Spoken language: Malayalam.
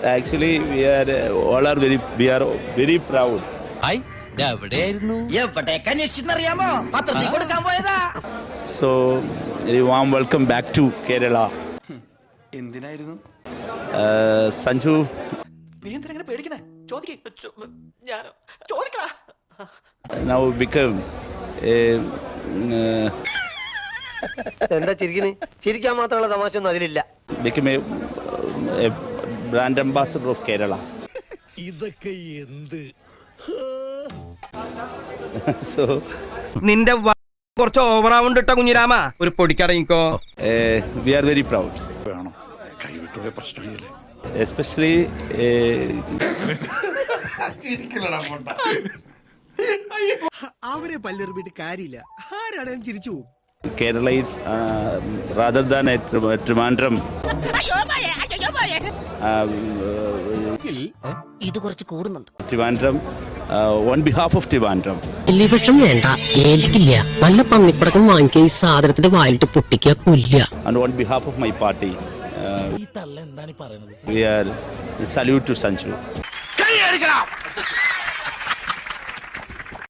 Actually, all are very proud. എവിടെയായിരുന്നു? എവിടേക്ക് അന്വേഷിച്ചെന്നറിയാമോ? പത്രത്തിൽ കൊടുക്കാൻ പോയതാ. So, a warm welcome back to Kerala. എന്തിനായിരുന്നു? Sanju. നീ എന്തിനാ പേടിക്കണേ? ചോദിക്കടാ. Now become എന്താ ചിരിക്കണേ? ചിരിക്കാൻ മാത്രമുള്ള തമാശ ഒന്നും അതിലില്ല. became a brand ambassador of Kerala. ഇതൊക്കെ എന്ത്? So, നിന്റെ കുറച്ച് ഓവറാവുണ്ട് ഇട്ട കുഞ്ഞിരാമ, ഒരു പൊടിക്കടങ്ങിക്കോ. we are very proud. Especially അവരെ പല്ലെറിഞ്ഞിട്ട് കാര്യമില്ല. ആരാണെങ്കിലും ചിരിച്ചു പോകും. Keralites rather than at Trivandrum. ഇത് കുറച്ച് കൂടുന്നുണ്ട്. Trivandrum, on behalf of Trivandrum. വിഷം വേണ്ട, ഏൽക്കില്ല. നല്ല പന്നിപ്പടക്കം വാങ്ങിക്കുക, ഈ സാധനത്തിന്റെ വായിലിട്ട് പൊട്ടിക്കുക, കൊല്ലുക. And on behalf of my party, we are salute to Sanju.